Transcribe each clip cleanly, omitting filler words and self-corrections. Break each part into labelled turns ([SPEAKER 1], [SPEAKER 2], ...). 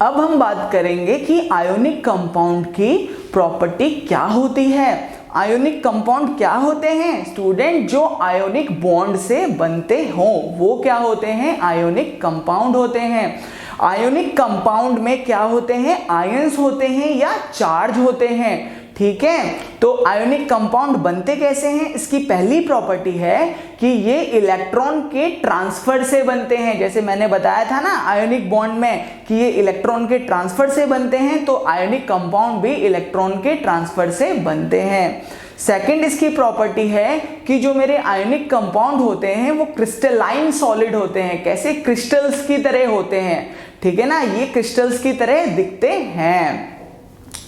[SPEAKER 1] अब हम बात करेंगे कि आयोनिक कंपाउंड की प्रॉपर्टी क्या होती है। आयोनिक कंपाउंड क्या होते हैं स्टूडेंट? जो आयोनिक बॉन्ड से बनते हों वो क्या होते हैं? आयोनिक कंपाउंड होते हैं। आयोनिक कंपाउंड में क्या होते हैं? आयंस होते हैं या चार्ज होते हैं। ठीक है, तो आयोनिक कंपाउंड बनते कैसे हैं? इसकी पहली प्रॉपर्टी है कि ये इलेक्ट्रॉन के ट्रांसफर से बनते हैं। जैसे मैंने बताया था ना आयोनिक बॉन्ड में कि ये इलेक्ट्रॉन के ट्रांसफर से बनते हैं, तो आयोनिक कंपाउंड भी इलेक्ट्रॉन के ट्रांसफर से बनते हैं। सेकंड इसकी प्रॉपर्टी है कि जो मेरे आयोनिक कंपाउंड होते हैं वो क्रिस्टलाइन सॉलिड होते हैं। कैसे? क्रिस्टल्स की तरह होते हैं। ठीक है ना, ये क्रिस्टल्स की तरह दिखते हैं।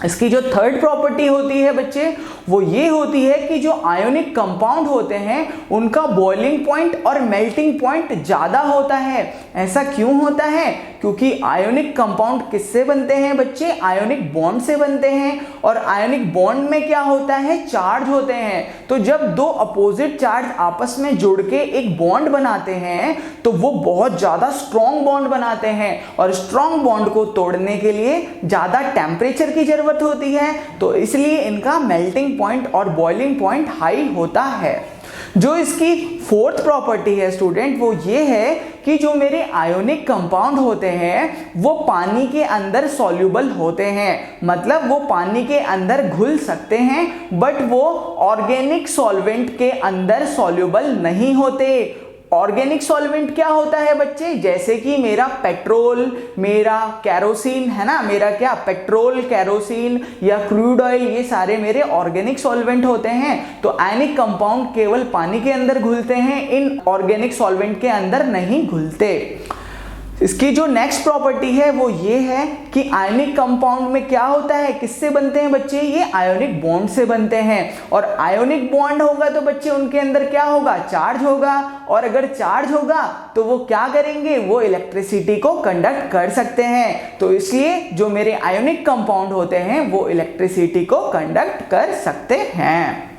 [SPEAKER 1] इसकी जो थर्ड प्रॉपर्टी होती है बच्चे वो ये होती है कि जो आयोनिक कंपाउंड होते हैं उनका बॉइलिंग पॉइंट और मेल्टिंग पॉइंट ज्यादा होता है। ऐसा क्यों होता है? क्योंकि आयोनिक कंपाउंड किससे बनते हैं बच्चे? आयोनिक बॉन्ड से बनते हैं, और आयोनिक बॉन्ड में क्या होता है? चार्ज होते हैं। तो जब दो अपोजिट चार्ज आपस में जुड़ के एक बॉन्ड बनाते हैं तो वो बहुत ज्यादा स्ट्रॉन्ग बॉन्ड बनाते हैं, और स्ट्रॉन्ग बॉन्ड को तोड़ने के लिए ज्यादा टेम्परेचर की जरूरत होती है, तो इसलिए इनका मेल्टिंग पॉइंट और बॉइलिंग पॉइंट हाई होता है। जो इसकी फोर्थ प्रॉपर्टी है स्टूडेंट वो ये है कि जो मेरे आयोनिक कंपाउंड होते हैं वो पानी के अंदर सॉल्युबल होते हैं। मतलब वो पानी के अंदर घुल सकते हैं, बट वो ऑर्गेनिक सॉल्वेंट के अंदर सॉल्युबल नहीं होते। ऑर्गेनिक सॉल्वेंट क्या होता है बच्चे? जैसे कि मेरा पेट्रोल, मेरा कैरोसिन है ना, मेरा क्या पेट्रोल, कैरोसिन या क्रूड ऑयल, ये सारे मेरे ऑर्गेनिक सॉल्वेंट होते हैं। तो आयनिक कंपाउंड केवल पानी के अंदर घुलते हैं, इन ऑर्गेनिक सॉल्वेंट के अंदर नहीं घुलते। इसकी जो नेक्स्ट प्रॉपर्टी है वो ये है कि आयनिक कंपाउंड में क्या होता है? किससे बनते हैं बच्चे? ये आयोनिक बॉन्ड से बनते हैं, और आयोनिक बॉन्ड होगा तो बच्चे उनके अंदर क्या होगा? चार्ज होगा, और अगर चार्ज होगा तो वो क्या करेंगे? वो इलेक्ट्रिसिटी को कंडक्ट कर सकते हैं। तो इसलिए जो मेरे आयोनिक कंपाउंड होते हैं वो इलेक्ट्रिसिटी को कंडक्ट कर सकते हैं।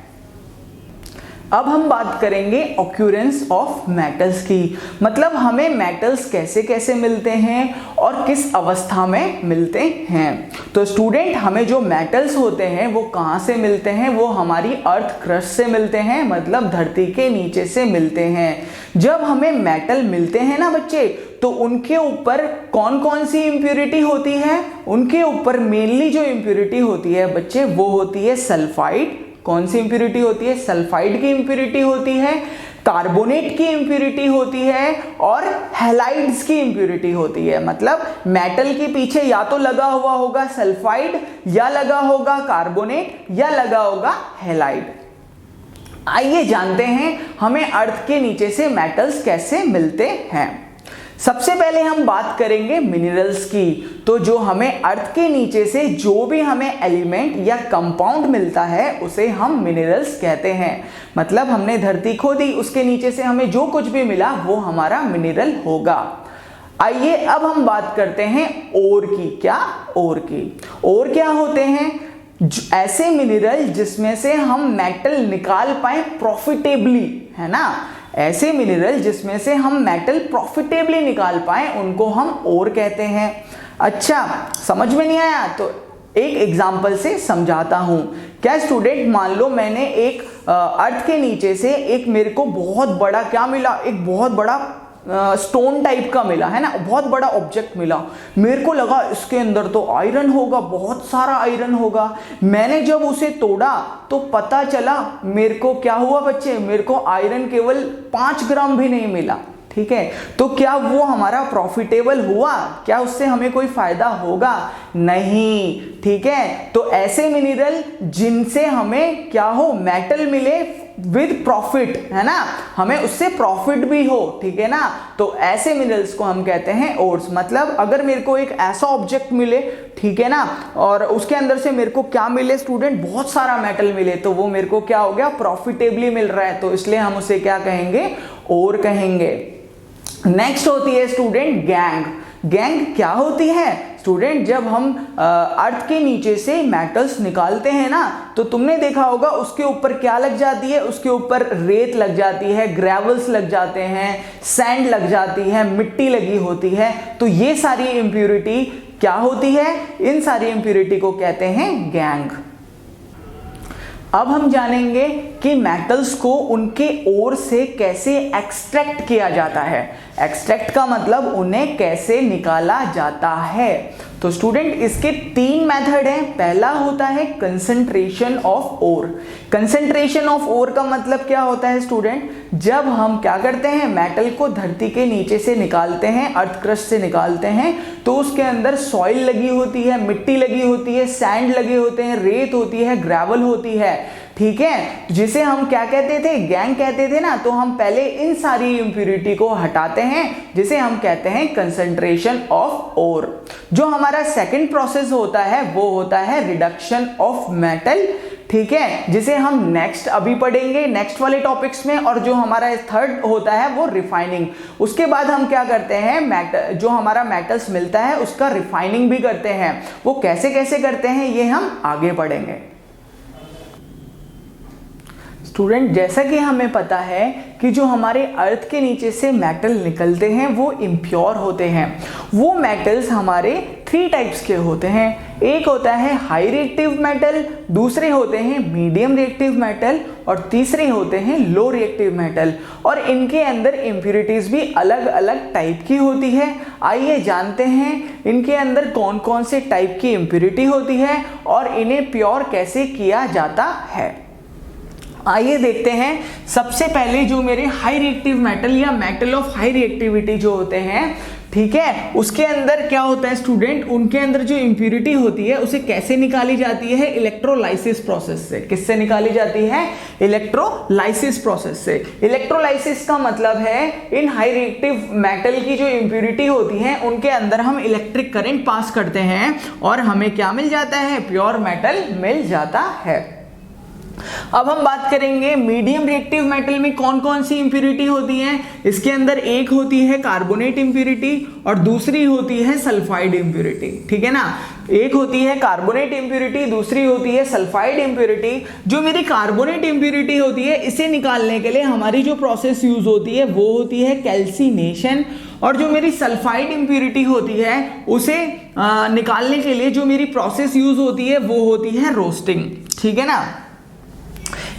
[SPEAKER 1] अब हम बात करेंगे ऑक्यूरेंस ऑफ मेटल्स की। मतलब हमें मेटल्स कैसे कैसे मिलते हैं और किस अवस्था में मिलते हैं। तो स्टूडेंट हमें जो मेटल्स होते हैं वो कहाँ से मिलते हैं? वो हमारी अर्थ क्रस्ट से मिलते हैं, मतलब धरती के नीचे से मिलते हैं। जब हमें मेटल मिलते हैं ना बच्चे तो उनके ऊपर कौन कौन सी इंप्योरिटी होती है? उनके ऊपर मेनली जो इंप्योरिटी होती है बच्चे वो होती है सल्फाइड। कौन सी इंप्योरिटी होती है? सल्फाइड की इंप्योरिटी होती है, कार्बोनेट की इंप्योरिटी होती है, और हैलाइड्स की इंप्योरिटी होती है। मतलब मेटल के पीछे या तो लगा हुआ होगा सल्फाइड, या लगा होगा कार्बोनेट, या लगा होगा हैलाइड। आइए जानते हैं हमें अर्थ के नीचे से मेटल्स कैसे मिलते हैं। सबसे पहले हम बात करेंगे मिनरल्स की। तो जो हमें अर्थ के नीचे से जो भी हमें एलिमेंट या कंपाउंड मिलता है उसे हम मिनरल्स कहते हैं। मतलब हमने धरती खोदी, उसके नीचे से हमें जो कुछ भी मिला वो हमारा मिनरल होगा। आइए अब हम बात करते हैं ओर की। क्या? ओर की। ओर क्या होते हैं? ऐसे मिनरल जिसमें से हम मेटल निकाल पाए प्रॉफिटेबली, है ना। ऐसे मिनरल जिसमें से हम मेटल प्रॉफिटेबली निकाल पाए उनको हम ओर कहते हैं। अच्छा, समझ में नहीं आया तो एक एग्जांपल से समझाता हूं। क्या स्टूडेंट, मान लो मैंने एक अर्थ के नीचे से एक मेरे को बहुत बड़ा क्या मिला? एक बहुत बड़ा स्टोन टाइप का मिला, है ना, बहुत बड़ा ऑब्जेक्ट मिला। मेरे को लगा इसके अंदर तो आयरन होगा, बहुत सारा आयरन होगा। मैंने जब उसे तोड़ा तो पता चला मेरे को क्या हुआ बच्चे? मेरे को आयरन केवल 5 ग्राम भी नहीं मिला। ठीक है, तो क्या वो हमारा प्रॉफिटेबल हुआ? क्या उससे हमें कोई फायदा होगा? नहीं। ठीक है, तो ऐसे मिनरल जिनसे हमें क्या हो? मेटल मिले विद प्रॉफिट, है ना, हमें उससे प्रॉफिट भी हो। ठीक है ना, तो ऐसे मिनरल्स को हम कहते हैं ओर्स। मतलब अगर मेरे को एक ऐसा ऑब्जेक्ट मिले, ठीक है ना, और उसके अंदर से मेरे को क्या मिले स्टूडेंट? बहुत सारा मेटल मिले, तो वो मेरे को क्या हो गया? प्रॉफिटेबली मिल रहा है, तो इसलिए हम उसे क्या कहेंगे? ओर कहेंगे। नेक्स्ट होती है स्टूडेंट गैंग। गैंग क्या होती है स्टूडेंट? जब हम अर्थ के नीचे से मेटल्स निकालते हैं ना तो तुमने देखा होगा उसके ऊपर क्या लग जाती है? उसके ऊपर रेत लग जाती है, ग्रेवल्स लग जाते हैं, सैंड लग जाती है, मिट्टी लगी होती है। तो ये सारी इम्प्यूरिटी क्या होती है? इन सारी इम्प्यूरिटी को कहते हैं गैंग। अब हम जानेंगे कि मेटल्स को उनके ओर से कैसे एक्सट्रैक्ट किया जाता है। एक्सट्रैक्ट का मतलब उन्हें कैसे निकाला जाता है। तो स्टूडेंट इसके 3 मेथड हैं। पहला होता है concentration of ore. Concentration of ore का मतलब क्या होता है स्टूडेंट? जब हम क्या करते हैं, मेटल को धरती के नीचे से निकालते हैं, अर्थ क्रस्ट से निकालते हैं, तो उसके अंदर सॉइल लगी होती है, मिट्टी लगी होती है, सैंड लगे होते हैं, रेत होती है, ग्रेवल होती है, ठीक है, जिसे हम क्या कहते थे? गैंग कहते थे ना। तो हम पहले इन सारी इंप्यूरिटी को हटाते हैं, जिसे हम कहते हैं कंसंट्रेशन ऑफ ओर। जो हमारा सेकंड प्रोसेस होता है वो होता है रिडक्शन ऑफ मेटल, ठीक है, जिसे हम नेक्स्ट अभी पढ़ेंगे नेक्स्ट वाले टॉपिक्स में। और जो हमारा थर्ड होता है वो रिफाइनिंग। उसके बाद हम क्या करते हैं, जो हमारा मेटल्स मिलता है उसका रिफाइनिंग भी करते हैं। वो कैसे कैसे करते हैं ये हम आगे पढ़ेंगे। स्टूडेंट जैसा कि हमें पता है कि जो हमारे अर्थ के नीचे से मेटल निकलते हैं वो इम्प्योर होते हैं। वो मेटल्स हमारे 3 टाइप्स के होते हैं। एक होता है हाई रिएक्टिव मेटल, दूसरे होते हैं मीडियम रिएक्टिव मेटल और तीसरे होते हैं लो रिएक्टिव मेटल। और इनके अंदर इम्प्यूरिटीज भी अलग अलग टाइप की होती है। आइए जानते हैं इनके अंदर कौन कौन से टाइप की इम्प्यूरिटी होती है और इन्हें प्योर कैसे किया जाता है। आइए देखते हैं। सबसे पहले जो मेरे हाई रिएक्टिव मेटल या मेटल ऑफ हाई रिएक्टिविटी जो होते हैं, ठीक है, उसके अंदर क्या होता है स्टूडेंट, उनके अंदर जो इम्प्यूरिटी होती है उसे कैसे निकाली जाती है? इलेक्ट्रोलाइसिस प्रोसेस से। किससे निकाली जाती है? इलेक्ट्रोलाइसिस प्रोसेस से। इलेक्ट्रोलाइसिस का मतलब है इन हाई रिएक्टिव मेटल की जो इम्प्यूरिटी होती है उनके अंदर हम इलेक्ट्रिक करंट पास करते हैं और हमें क्या मिल जाता है? प्योर मेटल मिल जाता है। अब हम बात करेंगे मीडियम रिएक्टिव मेटल में कौन कौन सी इंप्यूरिटी होती है। इसके अंदर एक होती है कार्बोनेट इंप्यूरिटी और दूसरी होती है सल्फाइड इंप्यूरिटी, ठीक है ना। एक होती है कार्बोनेट इंप्यूरिटी, दूसरी होती है सल्फाइड इंप्यूरिटी। जो मेरी कार्बोनेट इंप्यूरिटी होती है इसे निकालने के लिए हमारी जो प्रोसेस यूज होती है वो होती है कैल्सिनेशन। और जो मेरी सल्फाइड इंप्यूरिटी होती है उसे निकालने के लिए जो मेरी प्रोसेस यूज होती है वो होती है रोस्टिंग, ठीक है ना।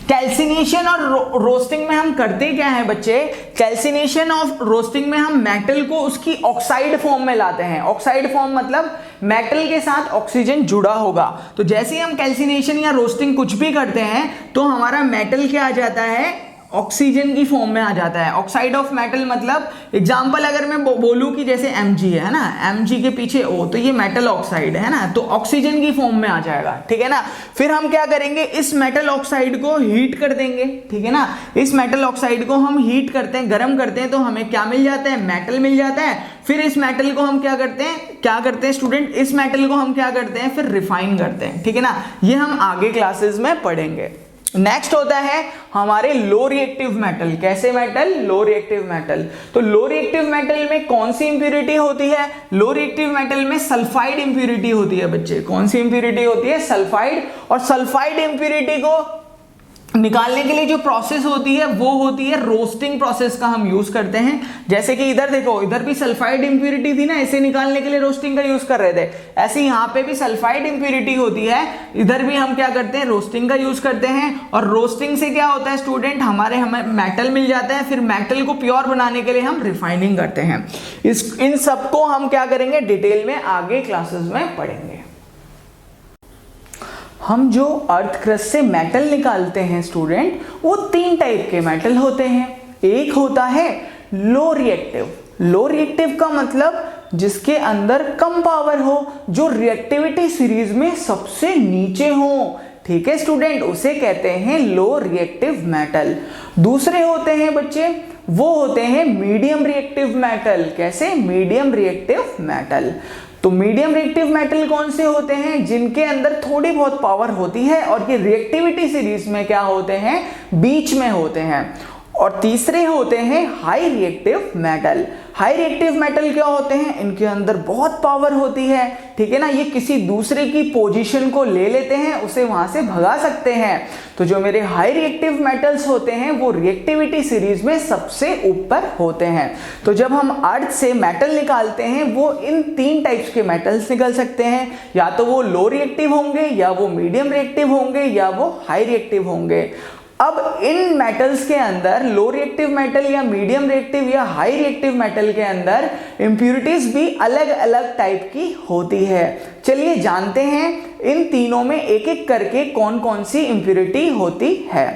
[SPEAKER 1] कैल्सिनेशन और रोस्टिंग में हम करते क्या है बच्चे? कैल्सिनेशन और रोस्टिंग में हम मेटल को उसकी ऑक्साइड फॉर्म में लाते हैं। ऑक्साइड फॉर्म मतलब मेटल के साथ ऑक्सीजन जुड़ा होगा। तो जैसे ही हम कैल्सिनेशन या रोस्टिंग कुछ भी करते हैं तो हमारा मेटल क्या आ जाता है? ऑक्सीजन की फॉर्म में आ जाता है। ऑक्साइड ऑफ मेटल मतलब एग्जांपल अगर मैं बोलूं कि जैसे Mg है ना, Mg के पीछे O, तो ये मेटल ऑक्साइड है ना, तो ऑक्सीजन की फॉर्म में आ जाएगा, ठीक है ना। फिर हम क्या करेंगे? इस मेटल ऑक्साइड को हीट कर देंगे, ठीक है ना। इस मेटल ऑक्साइड को हम हीट करते हैं, गर्म करते हैं, तो हमें क्या मिल जाता है? मेटल मिल जाता है। फिर इस मेटल को हम क्या करते हैं स्टूडेंट? इस मेटल को हम क्या करते हैं? फिर रिफाइन करते हैं, ठीक है ना। ये हम आगे क्लासेस में पढ़ेंगे। नेक्स्ट होता है हमारे लो रिएक्टिव मेटल। कैसे मेटल? Low reactive metal. तो लो रिएक्टिव मेटल में कौन सी इंप्यूरिटी होती है? लो रिएक्टिव मेटल में सल्फाइड इंप्यूरिटी होती है बच्चे। कौन सी इंप्यूरिटी होती है? सल्फाइड। और सल्फाइड इंप्यूरिटी को निकालने के लिए जो प्रोसेस होती है वो होती है रोस्टिंग प्रोसेस का हम यूज करते हैं। जैसे कि इधर देखो, इधर भी सल्फाइड इंप्यूरिटी थी ना, इसे निकालने के लिए रोस्टिंग का यूज कर रहे थे। ऐसे यहाँ पे भी सल्फाइड इंप्यूरिटी होती है, इधर भी हम क्या करते हैं? रोस्टिंग का यूज करते हैं। और रोस्टिंग से क्या होता है स्टूडेंट? हमें मेटल मिल जाता है। फिर मेटल को प्योर बनाने के लिए हम रिफाइनिंग करते हैं। इन सबको हम क्या करेंगे? डिटेल में आगे क्लासेस में पढ़ेंगे। हम जो अर्थ क्रस्ट से मेटल निकालते हैं स्टूडेंट, वो 3 टाइप के मेटल होते हैं। एक होता है लो रिएक्टिव। लो रिएक्टिव का मतलब जिसके अंदर कम पावर हो, जो रिएक्टिविटी सीरीज में सबसे नीचे हो, ठीक है स्टूडेंट, उसे कहते हैं लो रिएक्टिव मेटल। दूसरे होते हैं बच्चे, वो होते हैं मीडियम रिएक्टिव मेटल। कैसे? Medium reactive metal. तो मीडियम रिएक्टिव मेटल कौन से होते हैं? जिनके अंदर थोड़ी बहुत पावर होती है और ये रिएक्टिविटी सीरीज में क्या होते हैं? बीच में होते हैं। और तीसरे होते हैं high reactive metal. High reactive metal क्या होते हैं? इनके अंदर बहुत पावर होती है, ठीक है ना, ये किसी दूसरे की पोजीशन को ले लेते हैं, उसे वहां से भगा सकते हैं। तो जो मेरे हाई रिएक्टिव मेटल्स होते हैं वो रिएक्टिविटी सीरीज में सबसे ऊपर होते हैं। तो जब हम अर्थ से मेटल निकालते हैं वो इन 3 टाइप्स के मेटल्स निकल सकते हैं, या तो वो लो रिएक्टिव होंगे, या वो मीडियम रिएक्टिव होंगे, या वो हाई रिएक्टिव होंगे। अब इन मेटल्स के अंदर लो रिएक्टिव मेटल या मीडियम रिएक्टिव या हाई रिएक्टिव मेटल के अंदर इंप्यूरिटीज भी अलग अलग टाइप की होती है। चलिए जानते हैं इन तीनों में एक एक करके कौन कौन सी इंप्यूरिटी होती है।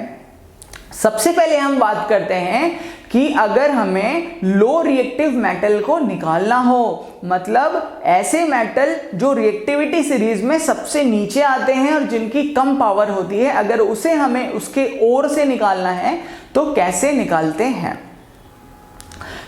[SPEAKER 1] सबसे पहले हम बात करते हैं कि अगर हमें लो रिएक्टिव मेटल को निकालना हो, मतलब ऐसे मेटल जो रिएक्टिविटी सीरीज में सबसे नीचे आते हैं और जिनकी कम पावर होती है, अगर उसे हमें उसके ओर से निकालना है तो कैसे निकालते हैं?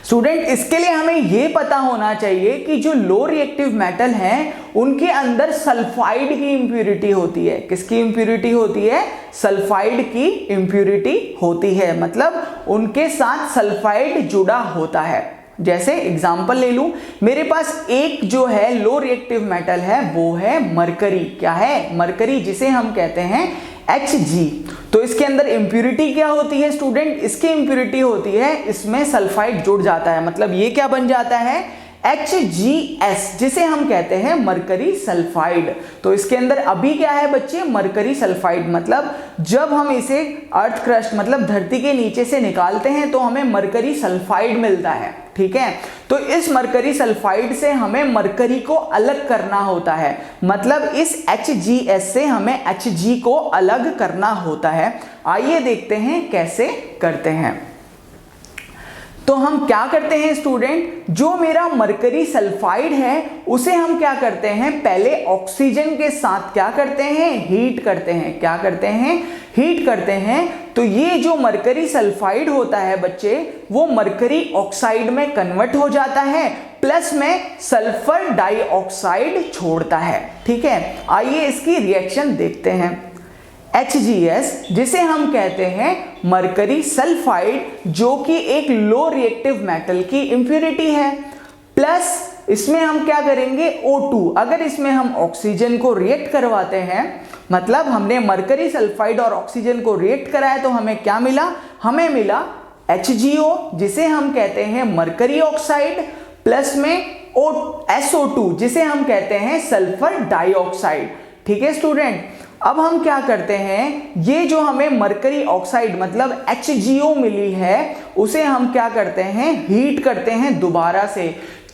[SPEAKER 1] स्टूडेंट, इसके लिए हमें यह पता होना चाहिए कि जो लो रिएक्टिव मेटल हैं उनके अंदर सल्फाइड की इंप्यूरिटी होती है। किसकी इंप्यूरिटी होती है? सल्फाइड की इंप्यूरिटी होती है, मतलब उनके साथ सल्फाइड जुड़ा होता है। जैसे एग्जांपल ले लूं, मेरे पास एक जो है लो रिएक्टिव मेटल है वो है मरकरी। क्या है? मरकरी, जिसे हम कहते हैं Hg। तो इसके अंदर इंप्यूरिटी क्या होती है स्टूडेंट? इसकी इंप्यूरिटी होती है इसमें सल्फाइड जुड़ जाता है, मतलब ये क्या बन जाता है? HgS, जिसे हम कहते हैं मरकरी सल्फाइड। तो इसके अंदर अभी क्या है बच्चे? Mercury sulphide. मतलब जब हम इसे अर्थ क्रस्ट मतलब धरती के नीचे से निकालते हैं तो हमें मरकरी सल्फाइड मिलता है, ठीक है। तो इस मरकरी सल्फाइड से हमें मरकरी को अलग करना होता है, मतलब इस HgS से हमें Hg को अलग करना होता है। आइए देखते हैं कैसे करते हैं। तो हम क्या करते हैं स्टूडेंट, जो मेरा मरकरी सल्फाइड है उसे हम क्या करते हैं? पहले ऑक्सीजन के साथ क्या करते हैं? हीट करते हैं। क्या करते हैं? हीट करते हैं। तो ये जो मरकरी सल्फाइड होता है बच्चे, वो मरकरी ऑक्साइड में कन्वर्ट हो जाता है, प्लस में सल्फर डाइऑक्साइड छोड़ता है, ठीक है। आइए इसकी रिएक्शन देखते हैं। HgS, जिसे हम कहते हैं मरकरी सल्फाइड, जो कि एक लो रिएक्टिव मेटल की इंप्यूरिटी है, प्लस इसमें हम क्या करेंगे? O2। अगर इसमें हम ऑक्सीजन को रिएक्ट करवाते हैं, मतलब हमने मरकरी सल्फाइड और ऑक्सीजन को रिएक्ट कराया, तो हमें क्या मिला? हमें मिला HgO, जिसे हम कहते हैं मरकरी ऑक्साइड, प्लस में SO2, जिसे हम कहते हैं सल्फर डाइऑक्साइड, ठीक है स्टूडेंट। अब हम क्या करते हैं, ये जो हमें मरकरी ऑक्साइड मतलब HgO मिली है उसे हम क्या करते हैं? हीट करते हैं दोबारा से,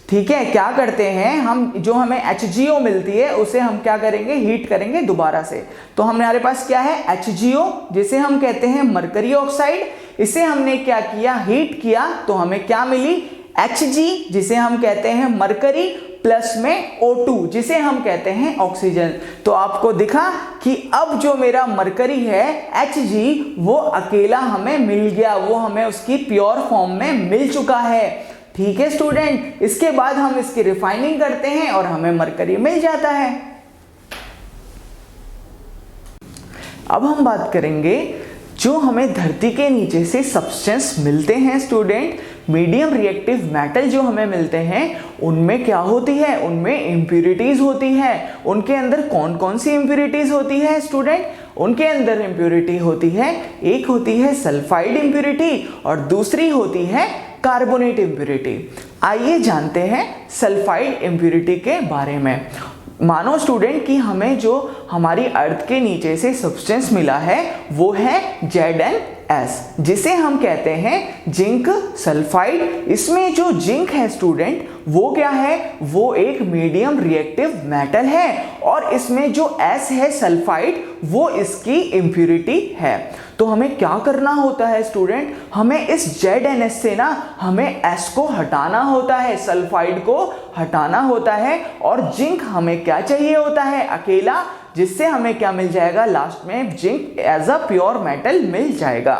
[SPEAKER 1] ठीक है। क्या करते हैं हम, जो हमें HgO मिलती है उसे हम क्या करेंगे? हीट करेंगे दोबारा से। तो हमारे पास क्या है? HgO, जिसे हम कहते हैं मरकरी ऑक्साइड, इसे हमने क्या किया? हीट किया, तो हमें क्या मिली? Hg, जिसे हम कहते हैं मरकरी, प्लस में O2, जिसे हम कहते हैं ऑक्सीजन। तो आपको दिखा कि अब जो मेरा मरकरी है Hg, वो अकेला हमें मिल गया, वो हमें उसकी प्योर फॉर्म में मिल चुका है, ठीक है स्टूडेंट। इसके बाद हम इसकी रिफाइनिंग करते हैं और हमें मरकरी मिल जाता है। अब हम बात करेंगे जो हमें धरती के नीचे से सब्सटेंस मिलते हैं स्टूडेंट, मीडियम रिएक्टिव मेटल जो हमें मिलते हैं, उनमें क्या होती है? उनमें इंप्यूरिटीज होती है। उनके अंदर कौन कौन सी इंप्यूरिटीज होती है स्टूडेंट? उनके अंदर इंप्यूरिटी होती है, एक होती है सल्फाइड इंप्यूरिटी और दूसरी होती है कार्बोनेट इंप्यूरिटी। आइए जानते हैं सल्फाइड इंप्यूरिटी के बारे में। मानो स्टूडेंट कि हमें जो हमारी अर्थ के नीचे से सब्सटेंस मिला है वो है ZnS, जिसे हम कहते हैं जिंक सल्फाइड। इसमें जो जिंक है स्टूडेंट वो क्या है? वो एक मीडियम रिएक्टिव मेटल है और इसमें जो S है सल्फाइड, वो इसकी इंप्यूरिटी है। तो हमें क्या करना होता है स्टूडेंट? हमें इस ZnS से ना हमें S को हटाना होता है, सल्फाइड को हटाना होता है, और जिंक हमें क्या चाहिए होता है? अकेला, जिससे हमें क्या मिल जाएगा? लास्ट में zinc as a pure metal मिल जाएगा।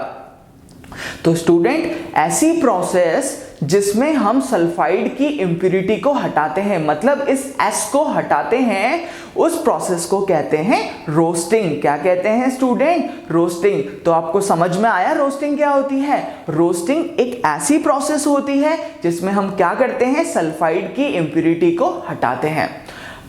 [SPEAKER 1] तो स्टूडेंट ऐसी प्रोसेस जिसमें हम सल्फाइड की इम्प्यूरिटी को हटाते हैं, मतलब इस S को हटाते हैं, उस प्रोसेस को कहते हैं रोस्टिंग। क्या कहते हैं स्टूडेंट? रोस्टिंग। तो आपको समझ में आया रोस्टिंग क्या होती है? रोस्टिंग एक ऐसी प्रोसेस होती है जिसमें हम क्या करते हैं, सल्फाइड की इम्प्यूरिटी को हटाते हैं।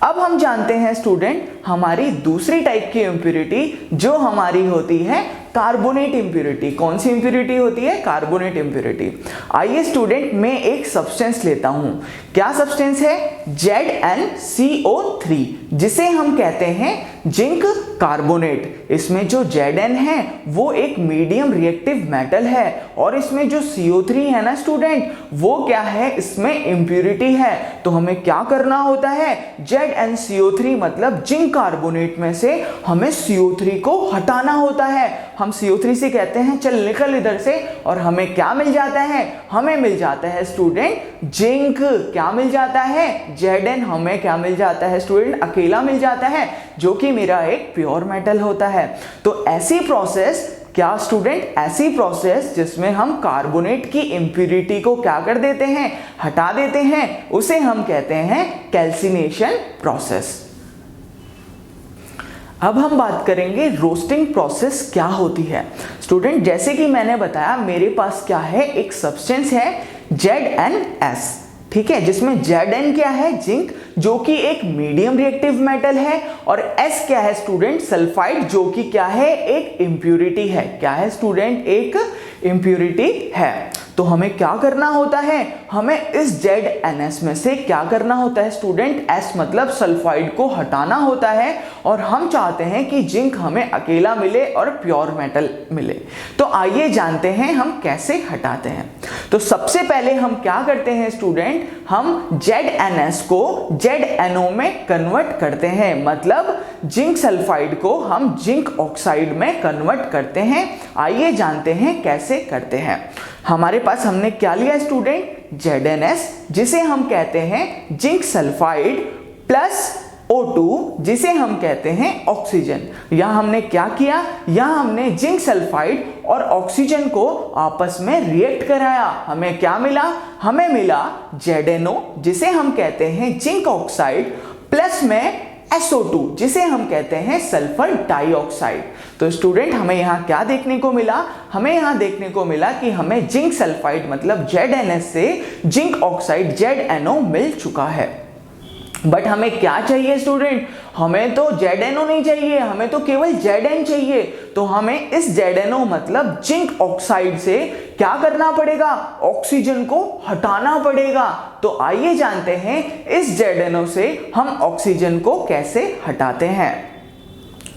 [SPEAKER 1] अब हम जानते हैं स्टूडेंट हमारी दूसरी टाइप की इम्प्यूरिटी जो हमारी होती है कार्बोनेट इम्प्यूरिटी। कौन सी इम्प्यूरिटी होती है? Carbonate impurity. आइए स्टूडेंट मैं एक सब्सटेंस लेता हूं। क्या सब्सटेंस है? ZnCO3, जिसे हम कहते हैं जिंक कार्बोनेट। इसमें जो Zn है वो एक मीडियम रिएक्टिव मेटल है और इसमें जो CO3 है ना स्टूडेंट, वो क्या है? इसमें इम्प्यूरिटी है। तो हमें क्या करना होता है? ZnCO3 मतलब जिंक कार्बोनेट में से हमें CO3 को हटाना होता है। हम CO3 से कहते हैं चल निकल इधर से, और हमें क्या मिल जाता है? हमें मिल जाता है स्टूडेंट जिंक। क्या मिल जाता है? Zn। हमें क्या मिल जाता है स्टूडेंट? अकेला मिल जाता है, जो कि मेरा एक प्योर मेटल होता है। तो ऐसी प्रोसेस, क्या स्टूडेंट? ऐसी प्रोसेस जिसमें हम कार्बोनेट की इम्प्यूरिटी को क्या कर देते हैं? हटा देते हैं, उसे हम कहते हैं कैल्सिनेशन प्रोसेस। अब हम बात करेंगे रोस्टिंग प्रोसेस क्या होती है। स्टूडेंट जैसे कि मैंने बताया मेरे पास क्या है, एक सब्सटेंस है ZnS, ठीक है, जिसमें Zn क्या है? जिंक, जो कि एक मीडियम रिएक्टिव मेटल है, और S क्या है स्टूडेंट? सल्फाइड, जो कि क्या है? एक इम्प्यूरिटी है। क्या है स्टूडेंट? एक इम्प्यूरिटी है। तो हमें क्या करना होता है? हमें इस ZnS में से क्या करना होता है स्टूडेंट? S मतलब सल्फाइड को हटाना होता है, और हम चाहते हैं कि जिंक हमें अकेला मिले और प्योर मेटल मिले। तो आइए जानते हैं हम कैसे हटाते हैं। तो सबसे पहले हम क्या करते हैं स्टूडेंट? हम ZnS को ZnO में कन्वर्ट करते हैं, मतलब जिंक सल्फाइड को हम जिंक ऑक्साइड में कन्वर्ट करते हैं। आइए जानते हैं कैसे करते हैं। हमारे पास हमने क्या लिया स्टूडेंट? ZnS, जिसे हम कहते हैं जिंक सल्फाइड, प्लस O2, जिसे हम कहते हैं ऑक्सीजन। यहां हमने क्या किया? यहां हमने जिंक सल्फाइड और ऑक्सीजन को आपस में रिएक्ट कराया। हमें क्या मिला? हमें मिला ZnO, जिसे हम कहते हैं जिंक ऑक्साइड, प्लस में SO2, जिसे हम कहते हैं सल्फर डाइऑक्साइड। तो स्टूडेंट हमें यहाँ क्या देखने को मिला? हमें यहाँ देखने को मिला कि हमें जिंक सल्फाइड मतलब ZnS से जिंक ऑक्साइड ZnO मिल चुका है। बट हमें क्या चाहिए स्टूडेंट? हमें तो ZnO नहीं चाहिए, हमें तो केवल Zn चाहिए। तो हमें इस ZnO मतलब जिंक ऑक्साइड से क्या करना पड़ेगा? ऑक्सीजन को हटाना पड़ेगा। तो आइए जानते हैं इस ZnO से हम ऑक्सीजन को कैसे हटाते हैं।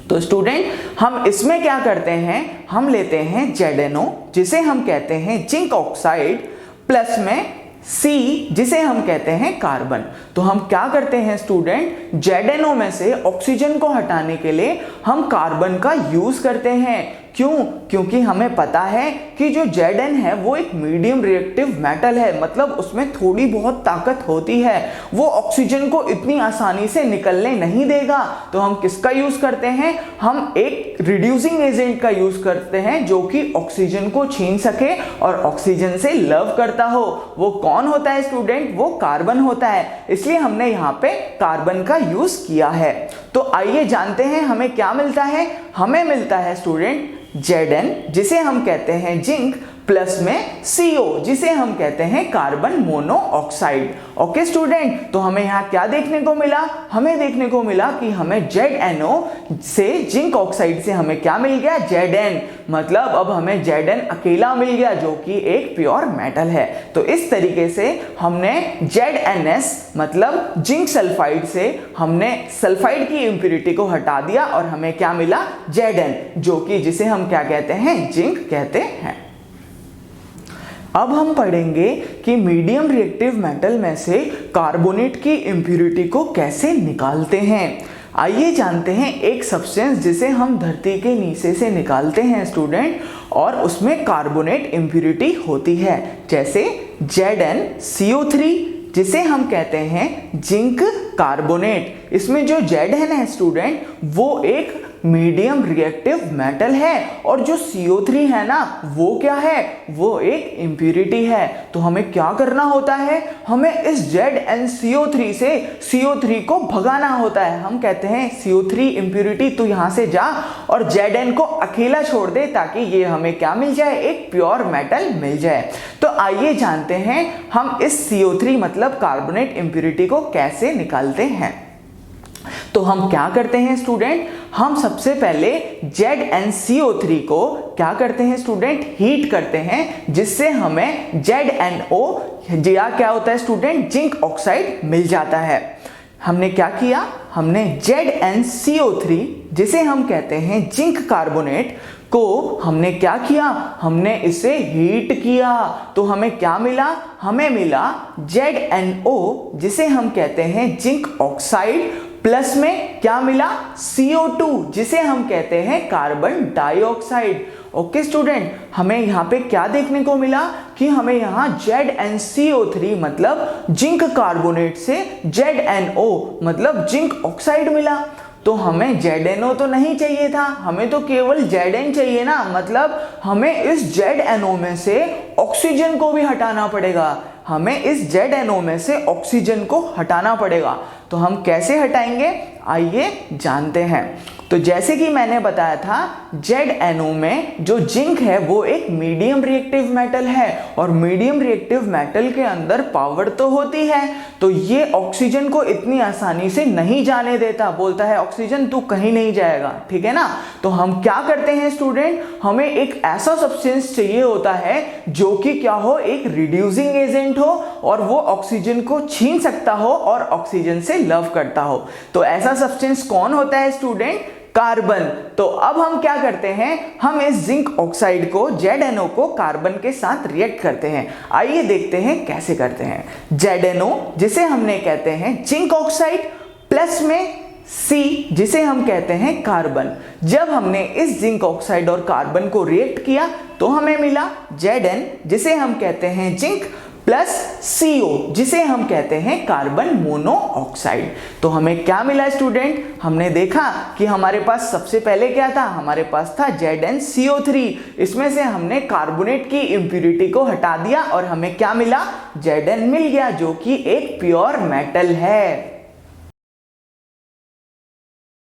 [SPEAKER 1] तो स्टूडेंट हम इसमें क्या करते हैं? हम लेते हैं ZnO, जिसे हम कहते हैं जिंक ऑक्साइड, प्लस में C, जिसे हम कहते हैं कार्बन। तो हम क्या करते हैं स्टूडेंट? ZnO में से ऑक्सीजन को हटाने के लिए हम कार्बन का यूज करते हैं। क्यों? क्योंकि हमें पता है कि जो Zn है वो एक मीडियम रिएक्टिव मेटल है, मतलब उसमें थोड़ी बहुत ताकत होती है, वो ऑक्सीजन को इतनी आसानी से निकलने नहीं देगा। तो हम किसका यूज करते हैं? हम एक रिड्यूसिंग एजेंट का यूज करते हैं जो कि ऑक्सीजन को छीन सके और ऑक्सीजन से लव करता हो। वो कौन होता है स्टूडेंट? वो कार्बन होता है, इसलिए हमने यहाँ पे कार्बन का यूज किया है। तो आइए जानते हैं हमें क्या मिलता है। हमें मिलता है स्टूडेंट Zn, जिसे हम कहते हैं जिंक, प्लस में CO, जिसे हम कहते हैं कार्बन मोनोऑक्साइड। ओके स्टूडेंट, तो हमें यहाँ क्या देखने को मिला? हमें देखने को मिला कि हमें ZnO से जिंक ऑक्साइड से हमें क्या मिल गया? Zn, मतलब अब हमें Zn अकेला मिल गया जो कि एक प्योर मेटल है। तो इस तरीके से हमने ZnS मतलब जिंक सल्फाइड से हमने सल्फाइड की इम्प्यूरिटी को हटा दिया और हमें क्या मिला? Zn, जो कि जिसे हम क्या कहते हैं? जिंक कहते हैं। अब हम पढ़ेंगे कि मीडियम रिएक्टिव मेटल में से कार्बोनेट की इम्प्यूरिटी को कैसे निकालते हैं। आइए जानते हैं एक सब्सटेंस जिसे हम धरती के नीचे से निकालते हैं स्टूडेंट, और उसमें कार्बोनेट इम्प्यूरिटी होती है, जैसे ZnCO3, जिसे हम कहते हैं जिंक कार्बोनेट। इसमें जो Zn है स्टूडेंट वो एक मीडियम रिएक्टिव मेटल है और जो CO3 है ना वो क्या है, वो एक इम्प्यूरिटी है। तो हमें क्या करना होता है, हमें इस ZnCO3 से CO3 को भगाना होता है। हम कहते हैं CO3 इम्प्यूरिटी तू यहां से जा और Zn को अकेला छोड़ दे ताकि ये हमें क्या मिल जाए, एक प्योर मेटल मिल जाए। तो आइए जानते हैं हम इस CO3 मतलब कार्बोनेट इम्प्यूरिटी को कैसे निकालते हैं। तो हम क्या करते हैं स्टूडेंट, हम सबसे पहले ZnCO3 को क्या करते हैं स्टूडेंट, हीट करते हैं, जिससे हमें ZnO या क्या होता है स्टूडेंट, जिंक ऑक्साइड मिल जाता है। हमने क्या किया, हमने ZnCO3 जिसे हम कहते हैं जिंक कार्बोनेट को हमने क्या किया, हमने इसे हीट किया। तो हमें क्या मिला, हमें मिला ZnO जिसे हम कहते हैं जिंक ऑक्साइड, प्लस में क्या मिला, CO2 जिसे हम कहते हैं कार्बन डाइऑक्साइड। ओके स्टूडेंट, हमें यहाँ पे क्या देखने को मिला कि हमें यहाँ ZnCO3 मतलब जिंक कार्बोनेट से ZnO मतलब जिंक ऑक्साइड मिला। तो हमें ZnO तो नहीं चाहिए था, हमें तो केवल Zn चाहिए ना, मतलब हमें इस ZnO में से ऑक्सीजन को भी हटाना पड़ेगा, हमें इस ZnO में से ऑक्सीजन को हटाना पड़ेगा। तो हम कैसे हटाएंगे, आइए जानते हैं। तो जैसे कि मैंने बताया था, ZnO में जो जिंक है वो एक मीडियम रिएक्टिव मेटल है और मीडियम रिएक्टिव मेटल के अंदर पावर तो होती है, तो ये ऑक्सीजन को इतनी आसानी से नहीं जाने देता, बोलता है ऑक्सीजन तू कहीं नहीं जाएगा, ठीक है ना। तो हम क्या करते हैं स्टूडेंट, हमें एक ऐसा सब्सटेंस चाहिए होता है जो कि क्या हो, एक रिड्यूसिंग एजेंट हो और वो ऑक्सीजन को छीन सकता हो और ऑक्सीजन से लव करता हो। तो ऐसा सब्सटेंस कौन होता है स्टूडेंट, कार्बन। तो अब हम क्या करते हैं, हम इस जिंक ऑक्साइड को ZnO को कार्बन के साथ रिएक्ट करते हैं। आइए देखते हैं कैसे करते हैं। ZnO जिसे हमने कहते हैं जिंक ऑक्साइड, प्लस में C जिसे हम कहते हैं कार्बन। जब हमने इस जिंक ऑक्साइड और कार्बन को रिएक्ट किया तो हमें मिला Zn जिसे हम कहते हैं जिंक, प्लस CO जिसे हम कहते हैं कार्बन मोनोऑक्साइड। तो हमें क्या मिला स्टूडेंट, हमने देखा कि हमारे पास सबसे पहले क्या था, हमारे पास था ZnCO3, इसमें से हमने कार्बोनेट की इम्प्यूरिटी को हटा दिया और हमें क्या मिला, Zn मिल गया जो कि एक प्योर मेटल है।